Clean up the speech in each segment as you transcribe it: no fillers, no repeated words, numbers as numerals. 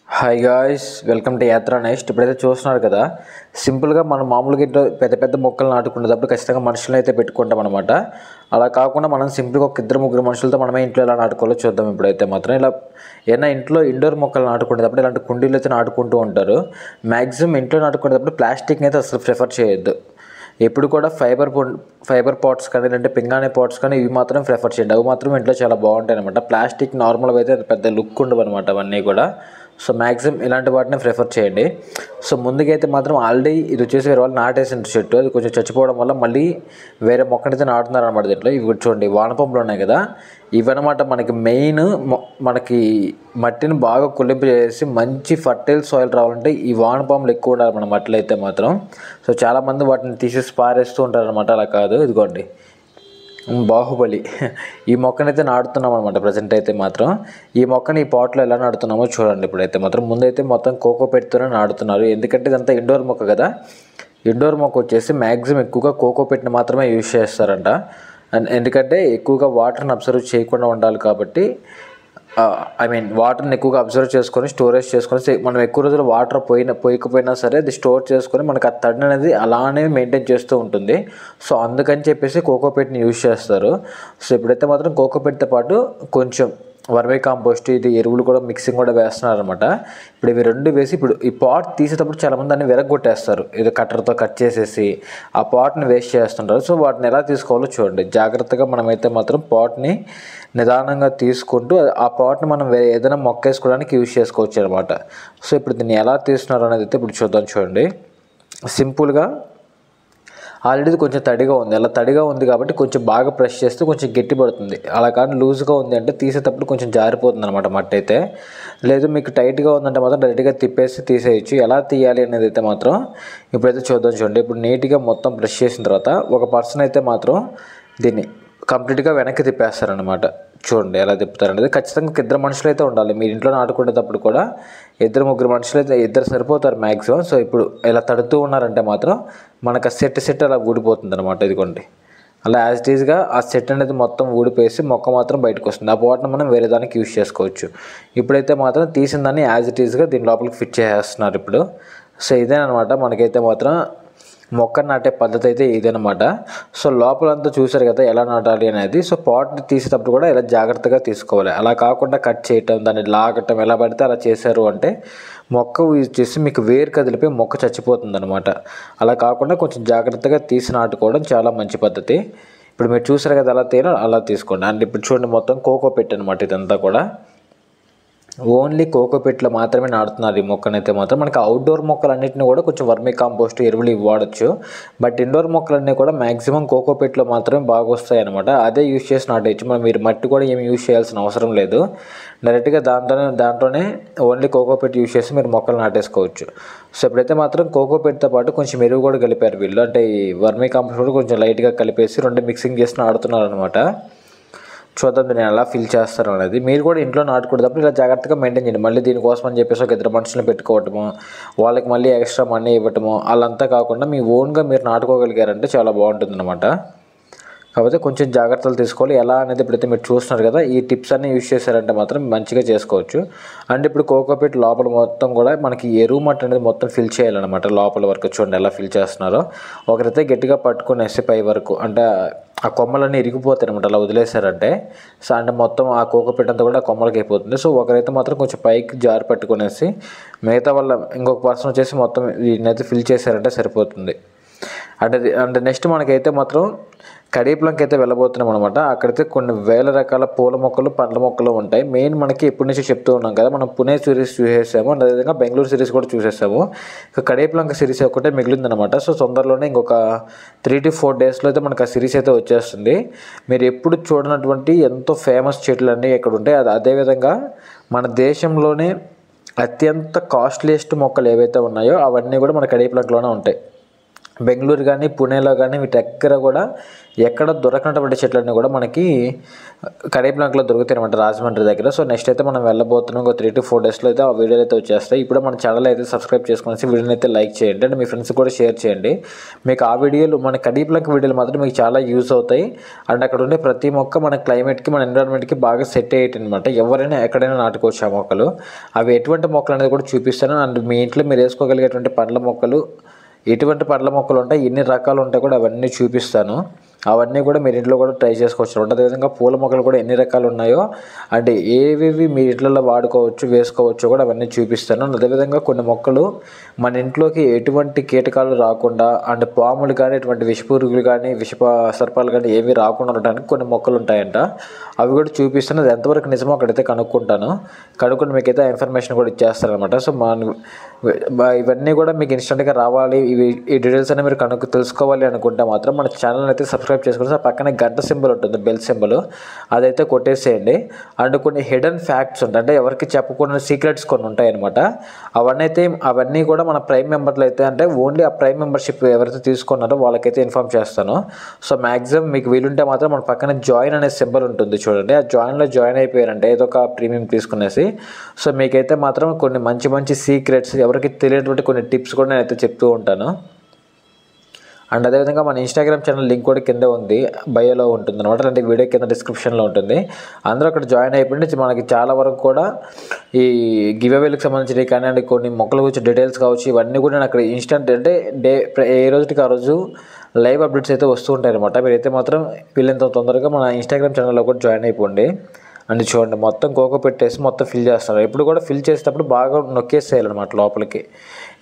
Hi guys, welcome to యాత్ర next. ఇప్పుడైతే చూస్తున్నారు కదా, సింపుల్గా మనం మామూలుగా ఇంట్లో పెద్ద పెద్ద మొక్కలు నాటుకునేటప్పుడు ఖచ్చితంగా మనుషులను అయితే పెట్టుకుంటాం అనమాట. అలా కాకుండా మనం సింపుల్గా ఒక ఇద్దరు ముగ్గురు మనుషులతో మనమే ఇంట్లో ఎలా నాటుకోవాలో చూద్దాం. ఇప్పుడైతే మాత్రం ఇలా ఏమైనా ఇంట్లో ఇండోర్ మొక్కలు నాటుకునేటప్పుడు ఇలాంటి కుండీలు అయితే నాటుకుంటూ ఉంటారు. మ్యాక్సిమం ఇంట్లో నాటుకునేటప్పుడు ప్లాస్టిక్ని అయితే అసలు ప్రిఫర్ చేయొద్దు. ఎప్పుడు కూడా ఫైబర్ పాట్స్ కానీ లేదంటే పింగాణి పాట్స్ కానీ ఇవి మాత్రం ప్రిఫర్ చేయండి. అవి మాత్రం ఇంట్లో చాలా బాగుంటాయి అనమాట. ప్లాస్టిక్ నార్మల్గా అయితే పెద్ద లుక్ ఉండవు అనమాట అవన్నీ కూడా. సో మ్యాక్సిమం ఇలాంటి వాటిని ప్రిఫర్ చేయండి. సో ముందుకైతే మాత్రం ఆల్రెడీ ఇది వచ్చేసి వేరే వాళ్ళు నాటేసిన చెట్టు, అది కొంచెం చచ్చిపోవడం వల్ల మళ్ళీ వేరే మొక్కనైతే నాటుతున్నారు అనమాట. దీంట్లో ఇవి చూడండి, వానపంపులు ఉన్నాయి కదా, ఇవన్నమాట మనకి మెయిన్. మనకి మట్టిని బాగా కులింపు చేసి మంచి ఫర్టైల్ సాయిల్ రావాలంటే ఈ వానపాములు ఎక్కువ ఉండాలి మన మట్టిలో అయితే మాత్రం. సో చాలామంది వాటిని తీసేసి పారేస్తూ ఉంటారు అనమాట. అలా కాదు, ఇదిగోండి బాహుబలి ఈ మొక్కనైతే నాటుతున్నాం అనమాట. ప్రజెంట్ అయితే మాత్రం ఈ మొక్కని ఈ పాట్లో ఎలా నాటుతున్నామో చూడండి. ఇప్పుడైతే మాత్రం ముందైతే మొత్తం కోకో పెట్టుతూనే నాటుతున్నారు, ఎందుకంటే ఇదంతా ఇండోర్ మొక్క కదా. ఇండోర్ మొక్క వచ్చేసి మ్యాక్సిమం ఎక్కువగా కోకో పెట్టిన మాత్రమే యూజ్ చేస్తారంట. ఎందుకంటే ఎక్కువగా వాటర్ని అబ్జర్వ్ చేయకుండా ఉండాలి కాబట్టి, వాటర్ని ఎక్కువగా అబ్జర్వ్ చేసుకొని స్టోరేజ్ చేసుకొని మనం ఎక్కువ రోజులు వాటర్ పోయకపోయినా సరే అది స్టోర్ చేసుకొని మనకు ఆ తడి అనేది అలానే మెయింటైన్ చేస్తూ ఉంటుంది. సో అందుకని చెప్పేసి కోకోపీట్ని యూజ్ చేస్తారు. సో ఇప్పుడైతే మాత్రం కోకోపీట్తో పాటు కొంచెం వర్మీ కాంపోస్ట్, ఇది ఎరువులు కూడా మిక్సింగ్ కూడా వేస్తున్నారు అనమాట. ఇప్పుడు ఇవి రెండు వేసి ఇప్పుడు ఈ పాట్ తీసేటప్పుడు చాలామంది దాన్ని విరగొట్టేస్తారు, ఇది కట్టర్తో కట్ చేసేసి ఆ పాట్ని వేస్ట్ చేస్తుంటారు. సో వాటిని ఎలా తీసుకోవాలో చూడండి. జాగ్రత్తగా మనమైతే మాత్రం పాట్ని నిదానంగా తీసుకుంటూ ఆ పాట్ని మనం ఏదైనా మొక్క వేసుకోవడానికి యూజ్ చేసుకోవచ్చు అనమాట. సో ఇప్పుడు దీన్ని ఎలా తీస్తున్నారు అనేది అయితే ఇప్పుడు చూద్దాం. చూడండి, సింపుల్గా ఆల్రెడీ కొంచెం తడిగా ఉంది, అలా తడిగా ఉంది కాబట్టి కొంచెం బాగా ప్రెస్ చేస్తే కొంచెం గట్టి పడుతుంది. అలా కానీ లూజ్గా ఉంది అంటే తీసేటప్పుడు కొంచెం జారిపోతుంది అనమాట మట్టి అయితే. లేదు మీకు టైట్గా ఉందంటే మాత్రం డైరెక్ట్గా తిప్పేసి తీసేయచ్చు. ఎలా తీయాలి అనేది అయితే మాత్రం ఇప్పుడైతే చూద్దాం. చూడండి, ఇప్పుడు నీట్గా మొత్తం బ్రష్ చేసిన తర్వాత ఒక పర్సన్ అయితే మాత్రం దీన్ని కంప్లీట్గా వెనక్కి తిప్పేస్తారనమాట. చూడండి ఎలా తిప్పుతారనేది. ఖచ్చితంగా ఇద్దరు మనుషులు అయితే ఉండాలి. మీరు ఇంట్లో నాటుకునేటప్పుడు కూడా ఇద్దరు ముగ్గురు మనుషులు అయితే ఇద్దరు సరిపోతారు మ్యాక్సిమం. సో ఇప్పుడు ఇలా తడుతూ ఉన్నారంటే మాత్రం మనకు ఆ సెట్ అలా ఊడిపోతుంది అనమాట. ఇదిగోండి, అలా యాజ్ ఇట్ ఈజ్గా ఆ సెట్ అనేది మొత్తం ఊడిపోయేసి మొక్క మాత్రం బయటకు వస్తుంది. ఆ పాట్ని మనం వేరే దానికి యూజ్ చేసుకోవచ్చు. ఇప్పుడైతే మాత్రం తీసిన దాన్ని యాజ్ ఇట్ ఈజ్గా దీని లోపలికి ఫిట్ చేసేస్తున్నారు ఇప్పుడు. సో ఇదేనమాట మనకైతే మాత్రం మొక్క నాటే పద్ధతి అయితే ఇదనమాట. సో లోపలంతా చూసారు కదా ఎలా నాటాలి అనేది. సో పాట్ని తీసేటప్పుడు కూడా ఇలా జాగ్రత్తగా తీసుకోవాలి. అలా కాకుండా కట్ చేయటం, దాన్ని లాగటం ఎలా పడితే అలా చేశారు అంటే మొక్క వచ్చేసి మీకు వేరు కదిలిపోయి మొక్క చచ్చిపోతుంది అనమాట. అలా కాకుండా కొంచెం జాగ్రత్తగా తీసి నాటుకోవడం చాలా మంచి పద్ధతి. ఇప్పుడు మీరు చూసారు కదా ఎలా తీయాలో అలా తీసుకోండి. అండ్ ఇప్పుడు చూడండి, మొత్తం కోకో పెట్ అనమాట ఇదంతా కూడా. ఓన్లీ కోకోపీట్లో మాత్రమే నాటుతున్నారు ఈ మొక్కనైతే మాత్రం. మనకి అవుట్డోర్ మొక్కలన్నింటినీ కూడా కొంచెం వర్మీ కాంపోస్ట్ ఎరువులు వాడచ్చు. బట్ ఇండోర్ మొక్కలన్నీ కూడా మ్యాక్సిమం కోకోపీట్లో మాత్రమే బాగా వస్తాయి అనమాట. అదే యూజ్ చేసి నాటేయచ్చు. మనం మీరు మట్టి కూడా ఏమి యూజ్ చేయాల్సిన అవసరం లేదు. డైరెక్ట్గా దాంట్లోనే ఓన్లీ కోకోపీట్ యూజ్ చేసి మీరు మొక్కలు నాటేసుకోవచ్చు. సో ఇప్పుడైతే మాత్రం కోకోపీట్తో పాటు కొంచెం ఎరువు కూడా కలిపారు వీళ్ళు. అంటే ఈ వర్మీ కాంపోస్ట్ కూడా కొంచెం లైట్గా కలిపేసి రెండు మిక్సింగ్ చేసి నాడుతున్నారు అనమాట. చూద్దాం దీన్ని ఎలా ఫిల్ చేస్తారు అనేది. మీరు కూడా ఇంట్లో నాటుకునేటప్పుడు ఇలా జాగ్రత్తగా మెయింటైన్ చేయండి. మళ్ళీ దీనికోసం అని చెప్పేసి ఒక ఇద్దరు మనుషులను పెట్టుకోవటము, వాళ్ళకి మళ్ళీ ఎక్స్ట్రా మనీ ఇవ్వటము అలా కాకుండా మీ ఓన్గా మీరు నాటుకోగలిగారంటే చాలా బాగుంటుంది అనమాట. కాకపోతే కొంచెం జాగ్రత్తలు తీసుకోవాలి. ఎలా అనేది ఇప్పుడైతే మీరు చూస్తున్నారు కదా, ఈ టిప్స్ అన్నీ యూజ్ చేశారంటే మాత్రం మంచిగా చేసుకోవచ్చు. అండ్ ఇప్పుడు కోకోపీట్ లోపల మొత్తం కూడా మనకి ఎరువు మట్టి అనేది మొత్తం ఫిల్ చేయాలన్నమాట. లోపల వరకు చూడండి ఎలా ఫిల్ చేస్తున్నారో. ఒకరైతే గట్టిగా పట్టుకునేసి పై వరకు, అంటే ఆ కొమ్మలన్నీ ఇరిగిపోతాయి అనమాట అలా వదిలేశారంటే. సో అంటే మొత్తం ఆ కోకోపీట్ అంతా కూడా కొమ్మలకి అయిపోతుంది. సో ఒకరైతే మాత్రం కొంచెం పైకి జారి పట్టుకునేసి మిగతా వాళ్ళ ఇంకొక పర్సన్ వచ్చేసి మొత్తం దీన్నైతే ఫిల్ చేశారంటే సరిపోతుంది. అంటే నెక్స్ట్ మనకైతే మాత్రం కడీప్లంకి అయితే వెళ్ళబోతున్నాం అనమాట. అక్కడైతే కొన్ని వేల రకాల పూల మొక్కలు, పండ్ల మొక్కలు ఉంటాయి. మెయిన్ మనకి ఎప్పటి నుంచి చెప్తూ ఉన్నాం కదా, మనం పునే సిరీస్ చూసేసాము, అదేవిధంగా బెంగళూరు సిరీస్ కూడా చూసేసాము. ఇక కడీప్లంక సిరీస్ ఒకటే మిగిలిందనమాట. సో తొందరలోనే ఇంకొక 3 to 4 డేస్లో అయితే మనకు ఆ సిరీస్ అయితే వచ్చేస్తుంది. మీరు ఎప్పుడు చూడనటువంటి ఎంతో ఫేమస్ చెట్లు అన్నీ ఇక్కడ ఉంటాయి. అదేవిధంగా మన దేశంలోనే అత్యంత కాస్ట్లీయెస్ట్ మొక్కలు ఏవైతే ఉన్నాయో అవన్నీ కూడా మన కడీప్లంకలోనే ఉంటాయి. బెంగళూరు కానీ పుణేలో కానీ వీటి దగ్గర కూడా ఎక్కడ దొరకనటువంటి చెట్లన్నీ కూడా మనకి కడేపలంకలో దొరుకుతాయి అనమాట, రాజమండ్రి దగ్గర. సో నెక్స్ట్ అయితే మనం వెళ్ళబోతున్నాం. ఒక 3 to 4 డేస్లో అయితే ఆ వీడియోలు అయితే వచ్చేస్తాయి. ఇప్పుడు మన ఛానల్ అయితే సబ్స్క్రైబ్ చేసుకుని వీడియోని అయితే లైక్ చేయండి, అంటే మీ ఫ్రెండ్స్ కూడా షేర్ చేయండి. మీకు ఆ వీడియోలు, మన కడేపలంక వీడియోలు మాత్రం మీకు చాలా యూజ్ అవుతాయి. అండ్ అక్కడ ఉండే ప్రతి మొక్క మన క్లైమేట్కి, మన ఎన్విరాన్మెంట్కి బాగా సెట్ అయ్యేటి అనమాట. ఎవరైనా ఎక్కడైనా నాటుకోవచ్చు ఆ మొక్కలు. అవి ఎటువంటి మొక్కలు అనేది కూడా చూపిస్తాను. అండ్ మీ ఇంట్లో మీరు వేసుకోగలిగేటువంటి పండ్ల మొక్కలు, ఎటువంటి పండ్ల మొక్కలు ఉంటాయి, ఎన్ని రకాలు ఉంటాయి కూడా అవన్నీ చూపిస్తాను. అవన్నీ కూడా మీరు ఇంట్లో కూడా ట్రై చేసుకోవచ్చు అనమాట. అదేవిధంగా పూల మొక్కలు కూడా ఎన్ని రకాలు ఉన్నాయో, అంటే ఏవేవి మీ ఇంట్లో వాడుకోవచ్చు, వేసుకోవచ్చు కూడా అవన్నీ చూపిస్తాను. అదేవిధంగా కొన్ని మొక్కలు మన ఇంట్లోకి ఎటువంటి కీటకాలు రాకుండా, అంటే పాములు కానీ, ఎటువంటి విషపురుగులు కానీ, సర్పాలు కానీ ఏవి రాకుండా ఉండడానికి కొన్ని మొక్కలు ఉంటాయంట. అవి కూడా చూపిస్తాను. అది ఎంతవరకు నిజమో అక్కడైతే కనుక్కొని మీకైతే ఆ ఇన్ఫర్మేషన్ కూడా ఇచ్చేస్తాను అనమాట. సో ఇవన్నీ కూడా మీకు ఇన్స్టెంట్గా రావాలి, ఈ డీటెయిల్స్ అనేవి మీరు తెలుసుకోవాలి అనుకుంటే మాత్రం మన ఛానల్ అయితే సబ్స్క్రైబ్ చేసుకుని పక్కనే గంట సింబల్ ఉంటుంది, బెల్ సింబల్, అదైతే కొట్టేసేయండి. అండ్ కొన్ని హిడెన్ ఫ్యాక్ట్స్ ఉంటాయి, అంటే ఎవరికి చెప్పకుండా సీక్రెట్స్ కొన్ని ఉంటాయి అనమాట. అవన్నీ కూడా మన ప్రైమ్ మెంబర్లు అయితే, అంటే ఓన్లీ ఆ ప్రైమ్ మెంబర్షిప్ ఎవరైతే తీసుకున్నారో వాళ్ళకైతే ఇన్ఫార్మ్ చేస్తాను. సో మ్యాక్సిమం మీకు వీలుంటే మాత్రం మన పక్కన జాయిన్ అనే సింబల్ ఉంటుంది చూడండి, ఆ జాయిన్లో జాయిన్ అయిపోయారంటే ఏదో ఒక ప్రీమియం తీసుకునేసి, సో మీకైతే మాత్రం కొన్ని మంచి సీక్రెట్స్, ఎవరికి తెలియనటువంటి కొన్ని టిప్స్ కూడా నేనైతే చెప్తూ ఉంటాను. అండ్ అదేవిధంగా మన ఇన్స్టాగ్రామ్ ఛానల్ లింక్ కూడా కింద ఉంది, బయోలో ఉంటుంది అనమాట, అంటే వీడియో కింద డిస్క్రిప్షన్లో ఉంటుంది. అందరూ అక్కడ జాయిన్ అయిపోయింది. మనకి చాలా వరకు కూడా ఈ గివ్ అవేలకు సంబంధించినవి కానీ, అండ్ కొన్ని మొక్కల గురించి డీటెయిల్స్ కావచ్చు, ఇవన్నీ కూడా నేను అక్కడ ఇన్స్టెంట్, అంటే ఏ రోజుకి ఆ రోజు లైవ్ అప్డేట్స్ అయితే వస్తూ ఉంటాయి అనమాట. మీరైతే మాత్రం వీళ్ళంత తొందరగా మన ఇన్స్టాగ్రామ్ ఛానల్లో కూడా జాయిన్ అయిపోండి. అండ్ చూడండి, మొత్తం కోకో పెట్టేసి మొత్తం ఫిల్ చేస్తున్నారు. ఎప్పుడు కూడా ఫిల్ చేసేటప్పుడు బాగా నొక్కేసేయాలన్నమాట లోపలికి.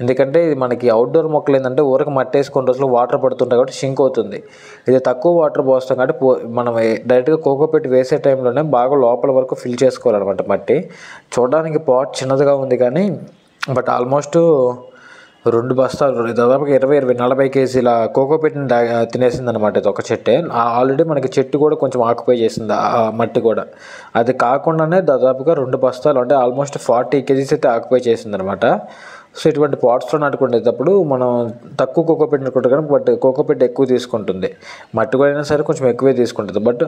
ఎందుకంటే ఇది మనకి అవుట్డోర్ మొక్కలు ఏంటంటే ఊరికి మట్టి వేసి కొన్ని రోజులు వాటర్ పడుతుంటాయి కాబట్టి షింక్ అవుతుంది. ఇది తక్కువ వాటర్ పోస్తాం కాబట్టి మనం డైరెక్ట్గా కోకో పెట్టి వేసే టైంలోనే బాగా లోపల వరకు ఫిల్ చేసుకోవాలన్నమాట మట్టి. చూడడానికి పాట్ చిన్నదిగా ఉంది కానీ బట్ ఆల్మోస్ట్ 2 బస్తాలు, దాదాపుగా 20-40 కేజీల కోకో పెట్టిన తినేసింది అనమాట. ఇది ఒక చెట్టే. ఆల్రెడీ మనకి చెట్టు కూడా కొంచెం ఆక్యుపై చేసింది ఆ మట్టి కూడా. అది కాకుండానే దాదాపుగా 2 బస్తాలు, అంటే ఆల్మోస్ట్ 40 కేజీస్ అయితే ఆక్యుపై చేసింది అనమాట. సో ఇటువంటి పాట్స్లో నాటుకునేటప్పుడు మనం తక్కువ కోకో పెట్టి నాటుకుంటాం కానీ బట్ కోకో పెట్టి ఎక్కువ తీసుకుంటుంది. మట్టి కూడా అయినా సరే కొంచెం ఎక్కువే తీసుకుంటుంది, బట్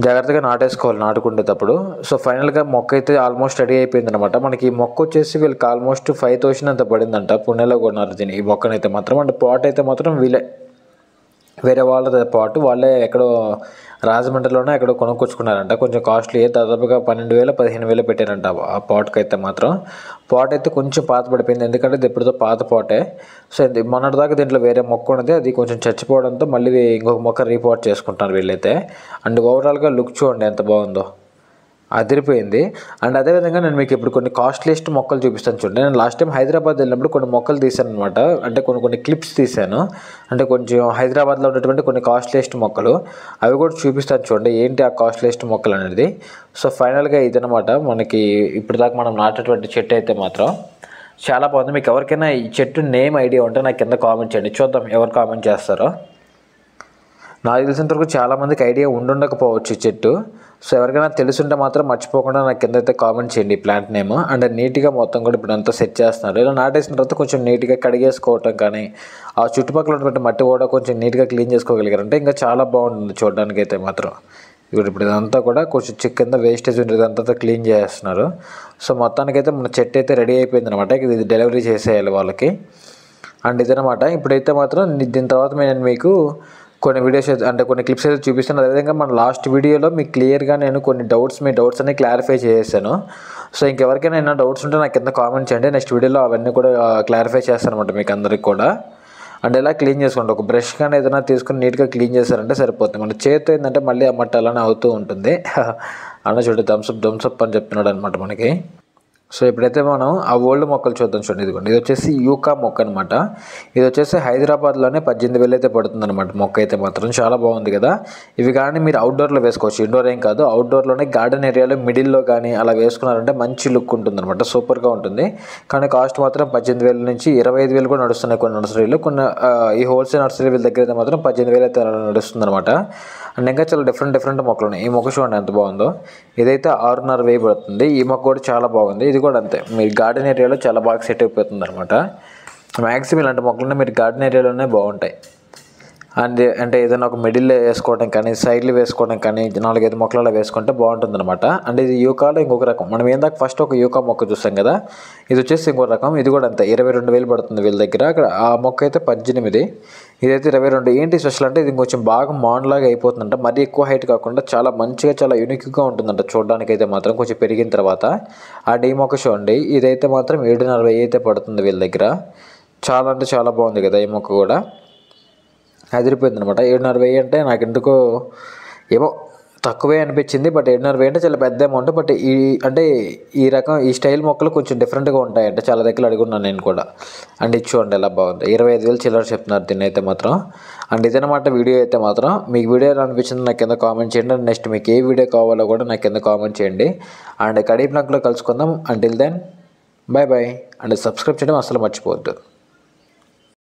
జాగ్రత్తగా నాటేసుకోవాలి నాటుకునేటప్పుడు. సో ఫైనల్గా మొక్క అయితే ఆల్మోస్ట్ రెడీ అయిపోయింది అనమాట. మనకి ఈ మొక్క వచ్చేసి వీళ్ళకి ఆల్మోస్ట్ 5,000 అంత పడిందంట. పుణేలో కొన్నారు దీన్ని, ఈ మొక్కనైతే మాత్రం. అంటే పాట్ అయితే మాత్రం వేరే వాళ్ళ పాటు వాళ్ళే ఎక్కడో రాజమండ్రిలోనే ఎక్కడో కొనుక్కొచ్చుకున్నారంట. కొంచెం కాస్ట్లీ, దాదాపుగా 12,000-15,000 పెట్టారంట ఆ పాట్కి అయితే మాత్రం. పాట్ అయితే కొంచెం పాత పడిపోయింది, ఎందుకంటే ఇది ఎప్పుడుతో పాత పాటే. సో మొన్నటిదాకా దీంట్లో వేరే మొక్క ఉన్నది, అది కొంచెం చచ్చిపోవడంతో మళ్ళీ ఇంకొక మొక్క రీపాట్ చేసుకుంటున్నారు వీళ్ళైతే. అండ్ ఓవరాల్గా లుక్ చూడండి ఎంత బాగుందో, అదిరిపోయింది. అండ్ అదేవిధంగా నేను మీకు ఇప్పుడు కొన్ని కాస్ట్లీయెస్ట్ మొక్కలు చూపిస్తాను చూడండి. నేను లాస్ట్ టైం హైదరాబాద్ వెళ్ళినప్పుడు కొన్ని మొక్కలు తీశాను అనమాట, అంటే కొన్ని క్లిప్స్ తీశాను, అంటే కొంచెం హైదరాబాద్లో ఉన్నటువంటి కొన్ని కాస్ట్లీయెస్ట్ మొక్కలు, అవి కూడా చూపిస్తాను చూడండి ఏంటి ఆ కాస్ట్లీయెస్ట్ మొక్కలు అనేది. సో ఫైనల్గా ఇదనమాట మనకి ఇప్పటిదాకా మనం నాటేటువంటి చెట్టు అయితే మాత్రం చాలా బాగుంది. మీకు ఎవరికైనా ఈ చెట్టు నేమ్ ఐడియా ఉంటే నాకు కింద కామెంట్ చేయండి, చూద్దాం ఎవరు కామెంట్ చేస్తారో. నాకు తెలిసినంత వరకు చాలామందికి ఐడియా ఉండకపోవచ్చు ఈ చెట్టు. సో ఎవరికైనా తెలుసుంటే మాత్రం మర్చిపోకుండా నాకు కింద అయితే కామెంట్ చేయండి ఈ ప్లాంట్ నేమ్. అండ్ నీట్గా మొత్తం కూడా ఇప్పుడు అంతా సెట్ చేస్తున్నారు. ఇలా నాటేసిన తర్వాత కొంచెం నీట్గా కడిగేసుకోవటం కానీ, ఆ చుట్టుపక్కల ఉన్నటువంటి మట్టి కూడా కొంచెం నీట్గా క్లీన్ చేసుకోగలిగారంటే ఇంకా చాలా బాగుంటుంది చూడడానికి అయితే మాత్రం. ఇప్పుడు ఇదంతా కూడా కొంచెం కింద వేస్టేజ్ ఉంటుంది, అంతా క్లీన్ చేస్తున్నారు. సో మొత్తానికైతే మన చెట్టు అయితే రెడీ అయిపోయింది అనమాట. ఇది డెలివరీ చేసేయాలి వాళ్ళకి. అండ్ ఇదనమాట. ఇప్పుడైతే మాత్రం దీని తర్వాత నేను మీకు కొన్ని వీడియోస్ అంటే కొన్ని క్లిప్స్ అయితే చూపిస్తాను. అదేవిధంగా మన లాస్ట్ వీడియోలో మీకు క్లియర్గా నేను కొన్ని మీ డౌట్స్ అన్ని క్లారిఫై చేసేసాను. సో ఇంకెవరికైనా ఏమైనా డౌట్స్ ఉంటే నాకు కింద కామెంట్ చేయండి, నెక్స్ట్ వీడియోలో అవన్నీ కూడా క్లారిఫై చేస్తాను అనమాట మీకు అందరికి కూడా. అండ్ ఇలా క్లీన్ చేసుకోండి, ఒక బ్రష్ కానీ ఏదైనా తీసుకుని నీట్గా క్లీన్ చేశారంటే సరిపోతుంది. మన చేతి ఏంటంటే మళ్ళీ ఆ మట్టి అలానే అవుతూ ఉంటుంది. అన్న చూడండి థమ్స్అప్ అని చెప్తున్నాడు అనమాట మనకి. సో ఇప్పుడైతే మనం ఆ ఓల్డ్ మొక్కలు చూద్దాం చూడండి. ఇదిగోండి, ఇది వచ్చేసి యూకా మొక్క అనమాట. ఇది వచ్చేసి హైదరాబాద్లోనే 18,000 అయితే పడుతుంది అనమాట మొక్క అయితే మాత్రం. చాలా బాగుంది కదా. ఇవి కానీ మీరు అవుట్డోర్లో వేసుకోవచ్చు, ఇండోర్ ఏం కాదు. అవుట్డోర్లోనే గార్డెన్ ఏరియాలో మిడిల్లో కానీ అలా వేసుకున్నారంటే మంచి లుక్ ఉంటుంది అనమాట, సూపర్గా ఉంటుంది. కానీ కాస్ట్ మాత్రం 18,000 నుంచి 25,000 కూడా నడుస్తున్నాయి కొన్ని నర్సరీలు. కొన్ని ఈ హోల్సేల్ నర్సరీ వీళ్ళ దగ్గర అయితే మాత్రం 18,000 అయితే నడుస్తుంది అనమాట. అండ్ ఇంకా చాలా డిఫరెంట్ మొక్కలు ఉన్నాయి. ఈ మొక్క చూడండి ఎంత బాగుందో. ఇదైతే 6,500 పడుతుంది. ఈ మొక్క కూడా చాలా బాగుంది. ఇది కూడా అంతే, మీరు గార్డెన్ ఏరియాలో చాలా బాగా సెట్ అయిపోతుంది అనమాట. మ్యాక్సిమం ఇలాంటి మొక్కలన్నీ మీరు గార్డెన్ ఏరియాలోనే బాగుంటాయి. అంటే ఏదైనా ఒక మిడిల్లో వేసుకోవడం కానీ, సైడ్లు వేసుకోవడం కానీ, 4-5 మొక్కలలో వేసుకుంటే బాగుంటుంది అనమాట. అంటే ఇది యూకాలో ఇంకొక రకం. మనం ఏందాక ఫస్ట్ ఒక యూకా మొక్క చూసాం కదా, ఇది వచ్చేసి ఇంకో రకం. ఇది కూడా అంతే 22,000 పడుతుంది వీళ్ళ దగ్గర. అక్కడ ఆ మొక్క అయితే 18, ఇదైతే 22. ఏంటి స్పెషల్ అంటే ఇది కొంచెం బాగా మాన్లాగా అయిపోతుందంట. మరీ ఎక్కువ హైట్ కాకుండా చాలా మంచిగా చాలా యూనిక్గా ఉంటుందంట చూడడానికి అయితే మాత్రం కొంచెం పెరిగిన తర్వాత. ఆ డీ మొక్క చూడండి, ఇదైతే మాత్రం 7,40 అయితే పడుతుంది వీళ్ళ దగ్గర. చాలా అంటే చాలా బాగుంది కదా ఈ మొక్క కూడా, అదిరిపోయింది అనమాట. 7,40 అంటే నాకు ఎందుకో ఏమో తక్కువే అనిపించింది. బట్ 7,40 అంటే చాలా పెద్ద అమౌంట్. బట్ ఈ రకం ఈ స్టైల్ మొక్కలు కొంచెం డిఫరెంట్గా ఉంటాయంటే చాలా దగ్గర అడుగున్నాను నేను కూడా. అండ్ ఇది చూడండి ఎలా బాగుంది, 25,000 చిల్లర చెప్తున్నారు దీన్ని అయితే మాత్రం. అండ్ ఇదనమాట వీడియో అయితే మాత్రం. మీకు వీడియో ఎలా అనిపించింది నాకు కింద కామెంట్ చేయండి. అండ్ నెక్స్ట్ మీకు ఏ వీడియో కావాలో కూడా నాకు కింద కామెంట్ చేయండి. అండ్ కడీప్ నక్లో కలుసుకుందాం. Until then bye bye. And subscribe చేయడం అసలు మర్చిపోవద్దు.